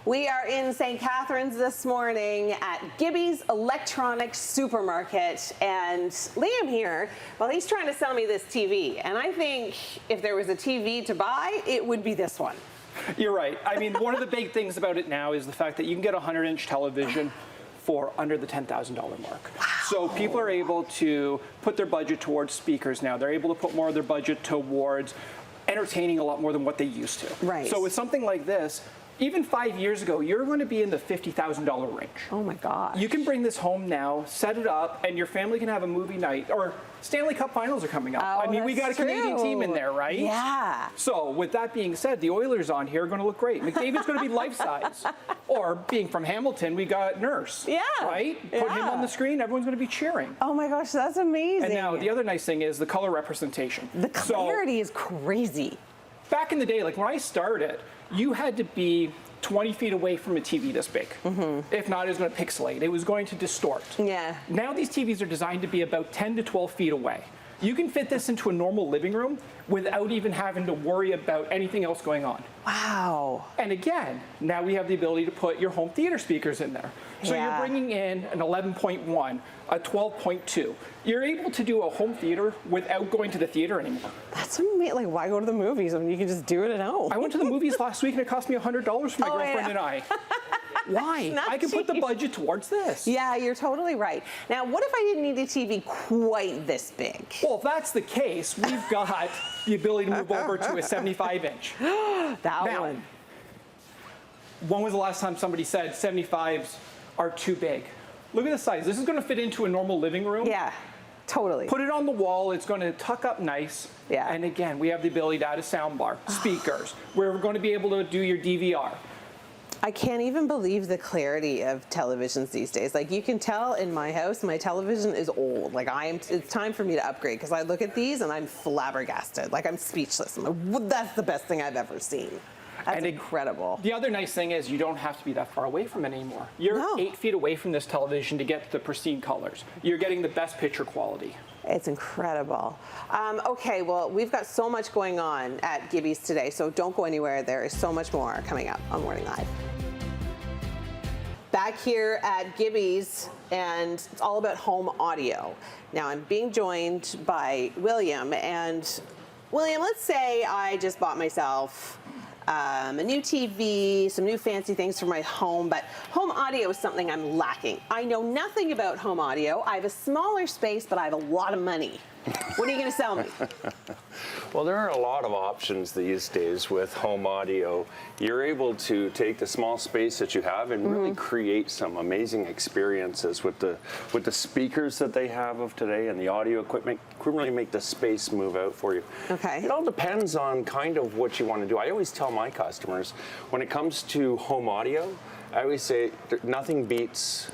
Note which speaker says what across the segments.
Speaker 1: We are in St. Catharines this morning at Gibbys Electronics Supermarket, and Liam here, well, he's trying to sell me this TV, and I think if there was a TV to buy, it would be this one.
Speaker 2: You're right. I mean, one of the big things about it now is the fact that you can get a 100-inch television for under the $10,000 mark.
Speaker 1: Wow.
Speaker 2: So people are able to put their budget towards speakers now. They're able to put more of their budget towards entertaining a lot more than what they used to.
Speaker 1: Right.
Speaker 2: So with something like this, even 5 years ago, you're going to be in the $50,000 range.
Speaker 1: Oh my gosh.
Speaker 2: You can bring this home now, set it up, and your family can have a movie night. Or Stanley Cup Finals are coming up.
Speaker 1: Oh,
Speaker 2: I mean, we got a Canadian
Speaker 1: true.
Speaker 2: team in there, right?
Speaker 1: Yeah.
Speaker 2: So with that being said, the Oilers on here are going to look great. McDavid's going to be life-size. Or being from Hamilton, we got Nurse.
Speaker 1: Yeah.
Speaker 2: Right?
Speaker 1: Yeah.
Speaker 2: Put him on the screen, everyone's going to be cheering.
Speaker 1: Oh my gosh, that's amazing.
Speaker 2: And now the other nice thing is the color representation.
Speaker 1: The clarity is crazy.
Speaker 2: Back in the day, like when I started, you had to be 20 feet away from a TV this big. If not, it was going to pixelate. It was going to distort.
Speaker 1: Yeah.
Speaker 2: Now these TVs are designed to be about 10 to 12 feet away. You can fit this into a normal living room without even having to worry about anything else going on.
Speaker 1: Wow.
Speaker 2: And again, now we have the ability to put your home theater speakers in there. So
Speaker 1: Yeah.
Speaker 2: you're bringing in an 11.1, a 12.2. You're able to do a home theater without going to the theater anymore.
Speaker 1: That's amazing. Like, why go to the movies when you can just do it at home?
Speaker 2: I went to the movies last week and it cost me $100 for my
Speaker 1: Oh,
Speaker 2: girlfriend
Speaker 1: yeah.
Speaker 2: and I. Why?
Speaker 1: Not
Speaker 2: I can put the
Speaker 1: cheap.
Speaker 2: budget towards this.
Speaker 1: Yeah, you're totally right. Now, what if I didn't need a TV quite this big?
Speaker 2: Well, if that's the case, we've got the ability to move over to a 75-inch.
Speaker 1: That
Speaker 2: Now,
Speaker 1: one.
Speaker 2: when was the last time somebody said 75s are too big? Look at the size. This is going to fit into a normal living room.
Speaker 1: Yeah, totally.
Speaker 2: Put it on the wall. It's going to tuck up nice.
Speaker 1: Yeah.
Speaker 2: And again, we have the ability to add a sound bar, speakers. We're going to be able to do your DVR.
Speaker 1: I can't even believe the clarity of televisions these days. Like, you can tell in my house, my television is old. Like, it's time for me to upgrade, because I look at these and I'm flabbergasted. Like, I'm speechless. I'm like, "What? That's the best thing I've ever seen." That's
Speaker 2: And
Speaker 1: incredible.
Speaker 2: The other nice thing is you don't have to be that far away from it anymore. You're
Speaker 1: No.
Speaker 2: 8 feet away from this television to get the pristine colors. You're getting the best picture quality.
Speaker 1: It's incredible. Okay, well, we've got so much going on at Gibbys today, so don't go anywhere. There is so much more coming up on Morning Live. Back here at Gibbys, and it's all about home audio. Now, I'm being joined by William, and William, let's say I just bought myself a new TV, some new fancy things for my home, but home audio is something I'm lacking. I know nothing about home audio. I have a smaller space, but I have a lot of money. What are you going to sell me?
Speaker 3: Well, there are a lot of options these days with home audio. You're able to take the small space that you have and really create some amazing experiences with the speakers that they have of today and the audio equipment. Can really make the space move out for you.
Speaker 1: Okay.
Speaker 3: It all depends on kind of what you want to do. I always tell my customers, when it comes to home audio, I always say nothing beats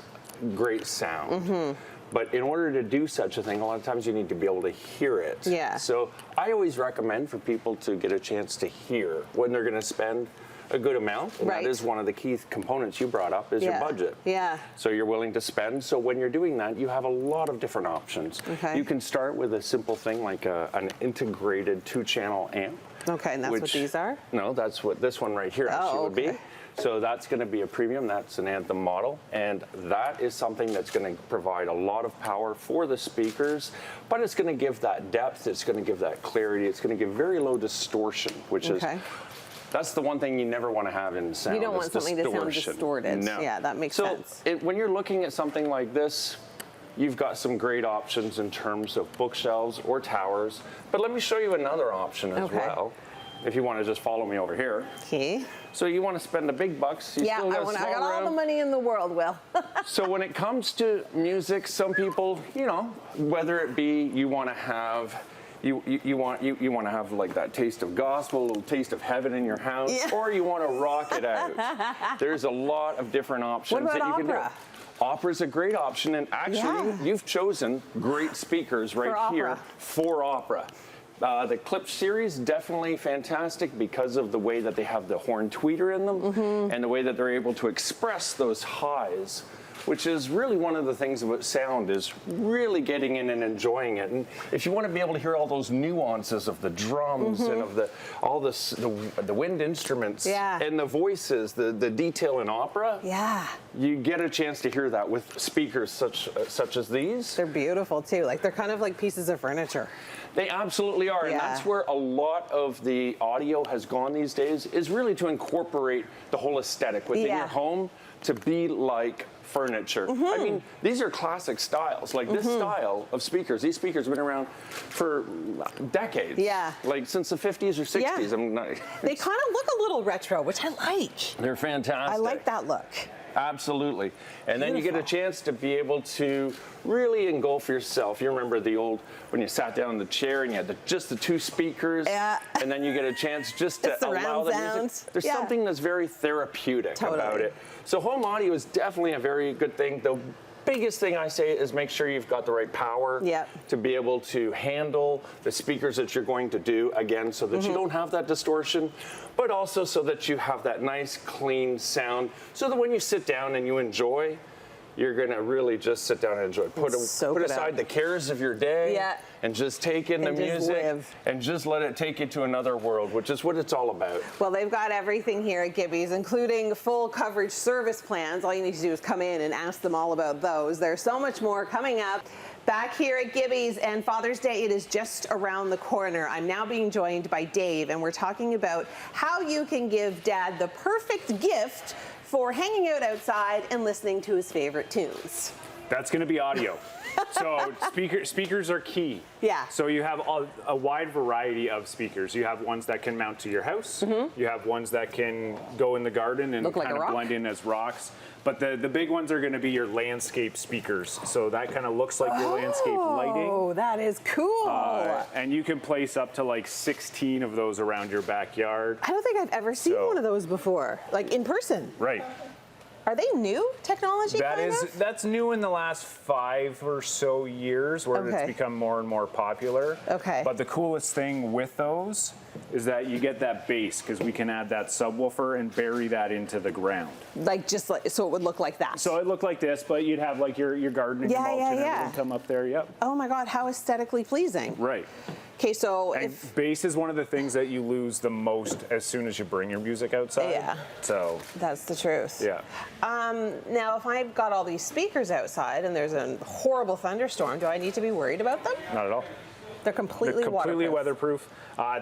Speaker 3: great sound. But in order to do such a thing, a lot of times you need to be able to hear it.
Speaker 1: Yeah.
Speaker 3: So I always recommend for people to get a chance to hear when they're going to spend a good amount. And
Speaker 1: Right.
Speaker 3: that is one of the key components you brought up is your budget.
Speaker 1: Yeah.
Speaker 3: So you're willing to spend. So when you're doing that, you have a lot of different options.
Speaker 1: Okay.
Speaker 3: You can start with a simple thing like an integrated 2-channel amp.
Speaker 1: Okay, and that's what these are?
Speaker 3: No, that's what this one right here actually would be.
Speaker 1: okay.
Speaker 3: So that's going to be a premium. That's an Anthem model, and that is something that's going to provide a lot of power for the speakers, but it's going to give that depth, it's going to give that clarity, it's going to give very low distortion, which is, that's the one thing you never want to have in sound.
Speaker 1: You don't want something to sound distorted.
Speaker 3: No.
Speaker 1: Yeah, that makes sense.
Speaker 3: So when you're looking at something like this, you've got some great options in terms of bookshelves or towers, but let me show you another option as well. If you want to just follow me over here.
Speaker 1: Okay.
Speaker 3: So you want to spend the big bucks. You
Speaker 1: Yeah,
Speaker 3: still got
Speaker 1: I got all the money in the world, Will.
Speaker 3: So when it comes to music, some people, you know, whether it be you want to have, you want to have like that taste of gospel, a little taste of heaven in your house, or you want to rock it out. There's a lot of different options
Speaker 1: What
Speaker 3: that
Speaker 1: about
Speaker 3: you can
Speaker 1: opera?
Speaker 3: do. Opera's a great option, and actually, you've chosen great speakers right here for opera. The Clip series, definitely fantastic because of the way that they have the horn tweeter in them and the way that they're able to express those highs which is really one of the things about sound, is really getting in and enjoying it. And if you want to be able to hear all those nuances of the drums and of the wind instruments and the voices, the detail in opera, you get a chance to hear that with speakers such as these.
Speaker 1: They're beautiful too. Like they're kind of like pieces of furniture.
Speaker 3: They absolutely are, and that's where a lot of the audio has gone these days, is really to incorporate the whole aesthetic within your home to be like furniture. I mean, these are classic styles. Like this style of speakers, these speakers have been around for decades. Yeah. Like since the 50s or 60s. Yeah.
Speaker 1: They kind of look a little retro, which I like.
Speaker 3: They're fantastic.
Speaker 1: I like that look.
Speaker 3: Absolutely. And then you get a chance to be able to really engulf yourself. You remember the old, when you sat down in the chair and you had just the two speakers, and then you get a chance just to allow the music. There's something that's very therapeutic about it. So home audio is definitely a very good thing. The biggest thing I say is make sure you've got the right power to be able to handle the speakers that you're going to do, again, so that you don't have that distortion, but also so that you have that nice, clean sound, so that when you sit down and you enjoy, you're going to really just sit down and enjoy. Put aside the cares of your day and just take in the music and just let it take you to another world, which is what it's all about.
Speaker 1: Well, they've got everything here at Gibbys, including full coverage service plans. All you need to do is come in and ask them all about those. There's so much more coming up. Back here at Gibbys, and Father's Day, it is just around the corner. I'm now being joined by Dave, and we're talking about how you can give Dad the perfect gift for hanging out outside and listening to his favorite tunes.
Speaker 4: That's going to be audio. So speakers are key.
Speaker 1: Yeah.
Speaker 4: So you have a wide variety of speakers. You have ones that can mount to your house. You have ones that can go in the garden and kind of blend in as rocks. But the big ones are going to be your landscape speakers. So that kind of looks like your landscape lighting.
Speaker 1: Oh, that is cool.
Speaker 4: And you can place up to like 16 of those around your backyard.
Speaker 1: I don't think I've ever seen one of those before, like in person.
Speaker 4: Right.
Speaker 1: Are they new technology?
Speaker 4: That's new in the last 5 or so years, where it's become more and more popular.
Speaker 1: Okay.
Speaker 4: But the coolest thing with those is that you get that bass, because we can add that subwoofer and bury that into the ground.
Speaker 1: Like so it would look like that.
Speaker 4: So it looked like this, but you'd have like your gardening mulch and everything come up there. Yep.
Speaker 1: Oh my God, how aesthetically pleasing.
Speaker 4: Right.
Speaker 1: Okay, so
Speaker 4: bass is one of the things that you lose the most as soon as you bring your music outside.
Speaker 1: Yeah.
Speaker 4: So
Speaker 1: that's the truth.
Speaker 4: Yeah.
Speaker 1: Now, if I've got all these speakers outside and there's a horrible thunderstorm, do I need to be worried about them?
Speaker 4: Not at all.
Speaker 1: They're completely
Speaker 4: weatherproof.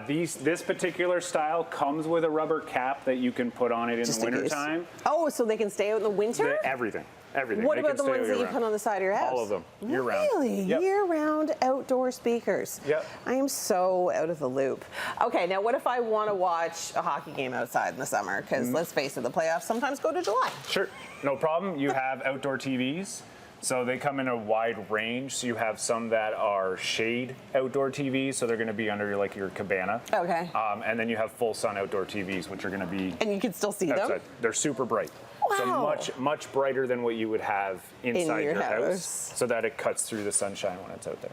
Speaker 4: This particular style comes with a rubber cap that you can put on it in the wintertime.
Speaker 1: Oh, so they can stay out in the winter?
Speaker 4: Everything.
Speaker 1: What about the ones that you put on the side of your house?
Speaker 4: All of them, year-round.
Speaker 1: Really?
Speaker 4: Yep.
Speaker 1: Year-round outdoor speakers.
Speaker 4: Yep.
Speaker 1: I am so out of the loop. Okay, now what if I want to watch a hockey game outside in the summer? Because let's face it, the playoffs sometimes go to July.
Speaker 4: Sure, no problem. You have outdoor TVs. So they come in a wide range. So you have some that are shade outdoor TVs, so they're going to be under your cabana.
Speaker 1: Okay.
Speaker 4: And then you have full sun outdoor TVs, which are going to be
Speaker 1: and you can still see
Speaker 4: outside.
Speaker 1: them.
Speaker 4: They're super bright.
Speaker 1: Wow.
Speaker 4: So much brighter than what you would have inside your house, so that it cuts through the sunshine when it's out there.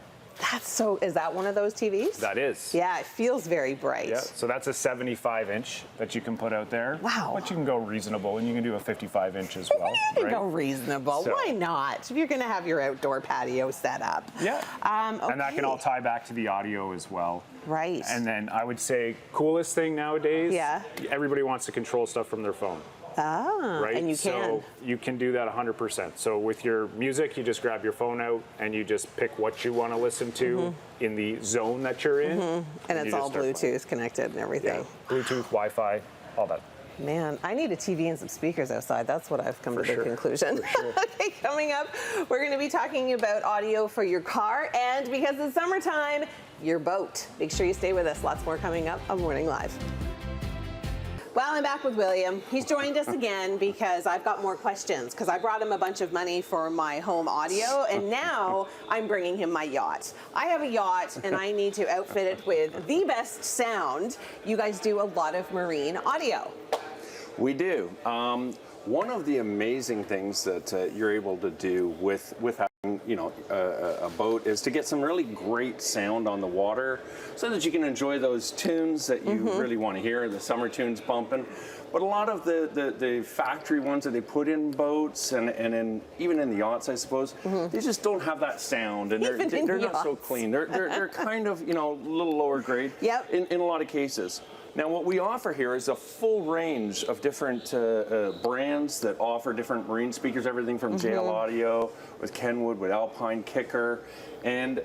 Speaker 1: Is that one of those TVs?
Speaker 4: That is.
Speaker 1: Yeah, it feels very bright.
Speaker 4: Yeah, so that's a 75-inch that you can put out there.
Speaker 1: Wow.
Speaker 4: But you can go reasonable, and you can do a 55-inch as well.
Speaker 1: You can go reasonable. So, why not? If you're going to have your outdoor patio set up.
Speaker 4: Yeah.
Speaker 1: Okay.
Speaker 4: And that can all tie back to the audio as well.
Speaker 1: Right.
Speaker 4: And then I would say coolest thing nowadays, everybody wants to control stuff from their phone.
Speaker 1: Ah,
Speaker 4: right?
Speaker 1: And you can.
Speaker 4: So you can do that 100%. So with your music, you just grab your phone out and you just pick what you want to listen to in the zone that you're in.
Speaker 1: And it's all Bluetooth connected and everything.
Speaker 4: Yeah, Bluetooth, Wi-Fi, all that.
Speaker 1: Man, I need a TV and some speakers outside. That's what I've come to the conclusion.
Speaker 4: Sure.
Speaker 1: Okay, coming up, we're going to be talking about audio for your car, and because it's summertime, your boat. Make sure you stay with us. Lots more coming up on Morning Live. Well, I'm back with William. He's joined us again because I've got more questions, because I brought him a bunch of money for my home audio, and now I'm bringing him my yacht. I have a yacht, and I need to outfit it with the best sound. You guys do a lot of marine audio.
Speaker 3: We do. One of the amazing things that you're able to do with having a boat is to get some really great sound on the water, so that you can enjoy those tunes that you really want to hear, the summer tunes bumping. But a lot of the factory ones that they put in boats and even in the yachts, I suppose, they just don't have that sound, and they're not so clean. They're kind of, a little lower grade.
Speaker 1: Yep.
Speaker 3: In a lot of cases. Now, what we offer here is a full range of different brands that offer different marine speakers, everything from JL Audio, with Kenwood, with Alpine Kicker, and,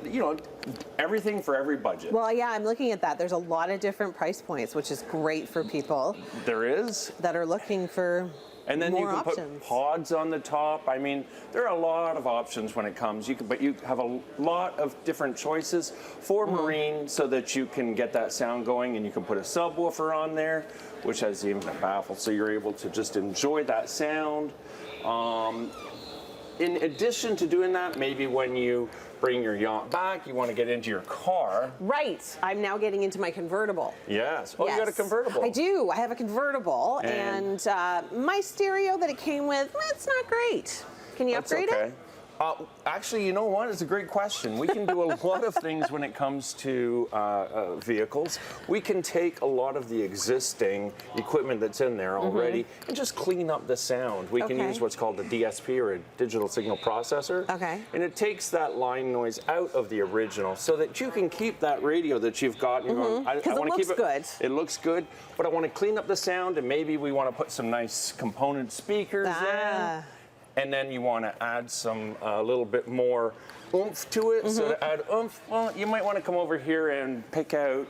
Speaker 3: everything for every budget.
Speaker 1: Well, yeah, I'm looking at that. There's a lot of different price points, which is great for people
Speaker 3: There is.
Speaker 1: that are looking for
Speaker 3: And then
Speaker 1: more
Speaker 3: you can
Speaker 1: options.
Speaker 3: put pods on the top. I mean, there are a lot of options when it comes. But you have a lot of different choices for marine, so that you can get that sound going, and you can put a subwoofer on there, which has the infinite baffle, so you're able to just enjoy that sound. In addition to doing that, maybe when you bring your yacht back, you want to get into your car.
Speaker 1: Right. I'm now getting into my convertible.
Speaker 3: Yes. Oh,
Speaker 1: Yes.
Speaker 3: you got a convertible.
Speaker 1: I do. I have a convertible, and my stereo that it came with, it's not great. Can you
Speaker 3: That's
Speaker 1: upgrade
Speaker 3: okay.
Speaker 1: it?
Speaker 3: Actually, you know what? It's a great question. We can do a lot of things when it comes to vehicles. We can take a lot of the existing equipment that's in there already and just clean up the sound. We can
Speaker 1: Okay.
Speaker 3: use what's called a DSP, or a digital signal processor.
Speaker 1: Okay.
Speaker 3: And it takes that line noise out of the original, so that you can keep that radio that you've got. And you're going, I
Speaker 1: 'Cause it
Speaker 3: want to keep
Speaker 1: looks good.
Speaker 3: It looks good, but I want to clean up the sound, and maybe we want to put some nice component speakers in. And then you want to add some a little bit more oomph to it. So to add oomph, well, you might want to come over here and pick out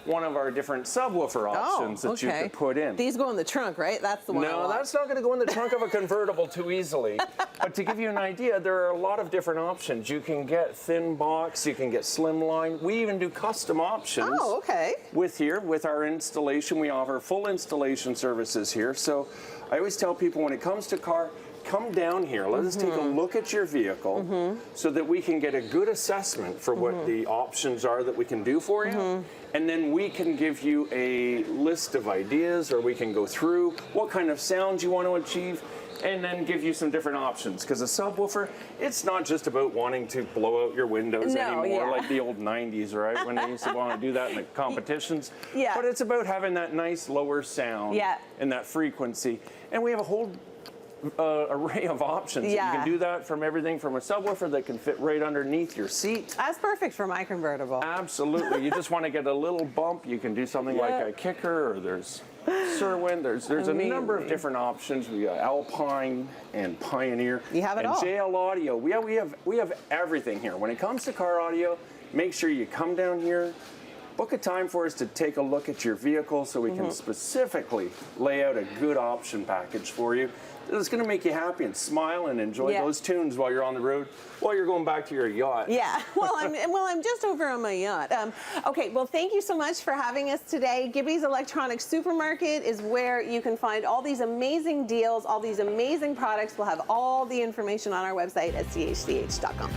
Speaker 3: one of our different subwoofer options that you could put in.
Speaker 1: These go in the trunk, right? That's the one. I
Speaker 3: No,
Speaker 1: want.
Speaker 3: that's not going to go in the trunk of a convertible too easily. But to give you an idea, there are a lot of different options. You can get thin box, you can get slimline. We even do custom options.
Speaker 1: Oh, okay.
Speaker 3: With our installation, we offer full installation services here. So I always tell people, when it comes to car, come down here. Let us take a look at your vehicle, so that we can get a good assessment for what the options are that we can do for you. And then we can give you a list of ideas, or we can go through what kind of sound you want to achieve, and then give you some different options. Because a subwoofer, it's not just about wanting to blow out your windows anymore, like the old 90s, right? When they used to want to do that in the competitions.
Speaker 1: Yeah.
Speaker 3: But it's about having that nice lower sound and that frequency. And we have a whole array of options. You can do that from everything from a subwoofer that can fit right underneath your seat.
Speaker 1: That's perfect for my convertible.
Speaker 3: Absolutely. You just want to get a little bump, you can do something like a kicker, or there's Serwin. There's a number of different options. We got Alpine and Pioneer.
Speaker 1: You have it
Speaker 3: and
Speaker 1: all.
Speaker 3: JL Audio. We have everything here. When it comes to car audio, make sure you come down here. Book a time for us to take a look at your vehicle, so we can specifically lay out a good option package for you. It's going to make you happy and smile and enjoy those tunes while you're on the road, while you're going back to your yacht.
Speaker 1: Yeah, well, I'm just over on my yacht. Okay, well, thank you so much for having us today. Gibbys Electronics Supermarket is where you can find all these amazing deals, all these amazing products. We'll have all the information on our website at chch.com.